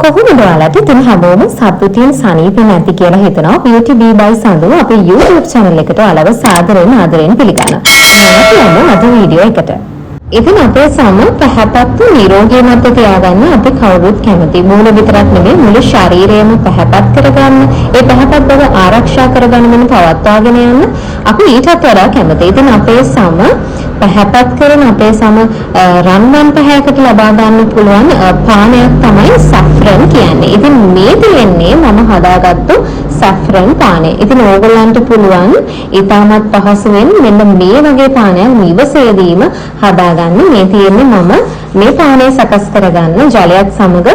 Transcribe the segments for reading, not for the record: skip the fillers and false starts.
කොහොමද ඔයාලට ඉතින් හැමෝම සතුටින් සනීපෙන් නැති කියලා හිතනවා beauty bee by සඳු අපේ YouTube channel එකට ඔයාලව සාදරයෙන් ආදරයෙන් පිළිගන්නවා. එහෙනම් අද වීඩියෝ එකට. ඉතින් අපේ සම පැහැපත් නිරෝගී මත තියාගන්න අපි කවුරුත් කැමති. මූණ විතරක් නෙමෙයි මුළු ශරීරයම පැහැපත් කරගන්න, ඒ පැහැපත් බව ආරක්ෂා කරගන්නගෙන පවත්වාගෙන යන්න අපි ඊටත් වඩා කැමති. ඉතින් අපේ සම පැහැපත් කරන අපේ සම රන්වන් පැහැයකට ලබා ගන්න පුළුවන් පානයක් තමයි සැෆ්‍රන් කියන්නේ. ඉතින් මේ තියෙන්නේ මම හදාගත්තු සැෆ්‍රන් පානය. ඉතින් ඕගොල්ලන්ට පුළුවන් ඊටමත් පහසුවෙන් මෙන්න මේ වගේ පානයක් නිවසේදීම හදාගන්න. මේ තියෙන්නේ මම මේ පානය සකස් කරගන්න ජලයත් සමග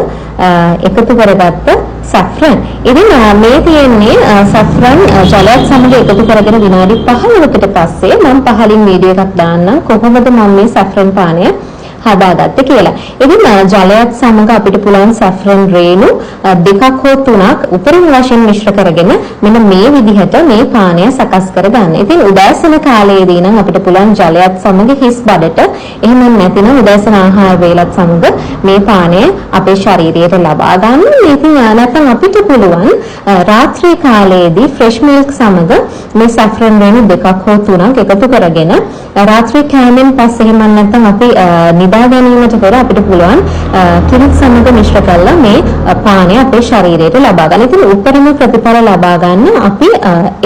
එකතු කරගත්ත සැෆ්‍රන්. ඉතින් මේ තියෙන්නේ සැෆ්‍රන් ජලයත් සමග එකතු කරගෙන විනාඩි 15කට පස්සේ මම පහලින් වීඩියෝ එකක් දාන්නම් කොහොමද මම මේ සැෆ්‍රන් පානය හදාගත්තේ කියලා. ඉතින් ජලයත් සමග අපිට පුළුවන් සැෆ්‍රන් රේණු දෙකක් හෝ තුනක් උපරිම වශයෙන් මිශ්‍ර කරගෙන මෙන්න මේ විදිහට මේ පානය සකස් කරගන්න. ඉතින් උදෑසන කාලයේදී නම් අපිට පුළුවන් ජලයත් සමග හිස් බඩට එහෙම නැතිනම් උදෑසන ආහාර වේලත් සමග මේ පානය අපේ ශරීරයට ලබා ගන්න. ඉතින් නැත්නම් අපිට පුළුවන් රාත්‍රී කාලයේදී ෆ්‍රෙෂ් මිල්ක් සමග මේ සැෆ්‍රන් රේණු දෙකක් හෝ තුනක් එකතු කරගෙන රාත්‍රී කෑමෙන් පස්සේ එහෙම නැත්නම් අපි නිදා ගැනීමට පෙර අපිට පුළුවන් කිරිත් සමග මිශ්‍ර කරලා මේ පානය අපේ ශරීරයට ලබා ගන්න. ඉතින් උපරිම ප්‍රතිඵල ලබා ගන්න අපි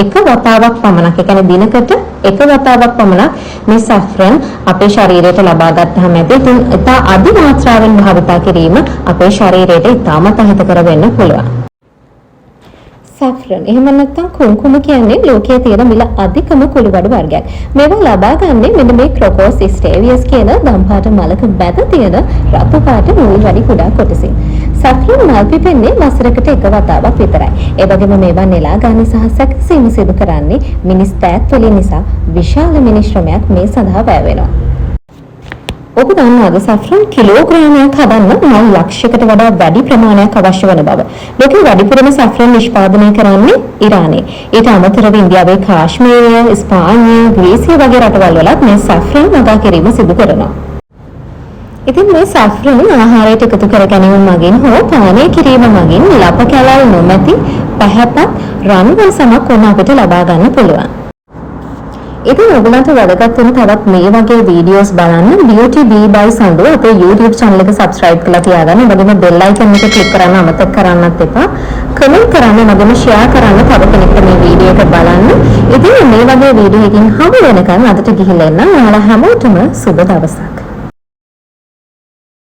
එක වතාවක් පමණක්, ඒ කියන්නේ දිනකට එක වතාවක් පමණක් මේ සැෆ්‍රන් අපේ ශරීරයට ලබා ගත්තාම ඇති. ඉතින් ඉතා අධි මාත්‍රාවෙන් භාවිතා කිරීම අපේ ශරීරයට ඉතාමත් අහිතකර වෙන්න පුළුවන්. සැෆ්‍රන් එහෙම නැත්නම් කුංකුම කියන්නේ ලෝකයේ තියෙන මිල අධිකම කුළුබඩු වර්ගයක්. මේවා ලබා ගන්නේ මෙන්න මේ ක්‍රොකෝස් ස්ටේවියස් කියන දම්පාට මලක මැද තියෙන රතු පාට මුල් වැඩි කුඩා කොටසින්. සැෆ්‍රන් මල් පිපෙන්නේ වසරකට එක වතාවක් විතරයි. ඒ වගේම මේවා නෙලා ගන්න සහ සැකසීම සිදු කරන්නේ මිනිස් දෑත් වලින් නිසා විශාල මිනිශ්‍රමයක් මේ සඳහා වැය වෙනවා. ඔබ දන්නවද සැෆ්‍රන් කිලෝග්‍රෑමයක් හදන්න මල් ලක්ෂයකට වඩා වැඩි ප්‍රමාණයක් අවශ්‍ය වන බව. ලෝකෙ වැඩිපුරම සැෆ්‍රන් නිෂ්පාදනය කරන්නේ ඉරානයේ. ඊට අමතරව ඉන්දියාවේ කාශ්මීරය, ස්පාඤ්ඤය, ග්‍රීසිය වගේ රටවල් වලත් මේ සැෆ්‍රන් වගා කිරීම සිදු කරනවා. ඉතින් මේ සැෆ්‍රන් ආහාරයට එකතු කර ගැනීම මගින් හෝ පානය කිරීම මගින් ලප කැලල් නොමැති පැහැපත් රන්වන් සමක් වුණ අපිට ලබා ගන්න පුළුවන්. ඉතින් ඔයගලන්ට වැදගත් වෙන තවත් මේ වගේ වීඩියෝස් බලන්න beauty bee by සඳු අපේ YouTube channel එක subscribe කරලා තියාගන්න. ඒ වගේම bell icon එක click කරන්න අමතක කරන්නත් එපා. comment කරන්න, ඒ වගේම share කරන්න තව කෙනෙක්ට මේ වීඩියෝ එක බලන්න. ඉතින් මේ වගේ වීඩියෝ එකකින් හමු වෙනකන් අදට ගිහිල්ලා එන්න. ඔයාලා හැමෝටම සුබ දවසක්.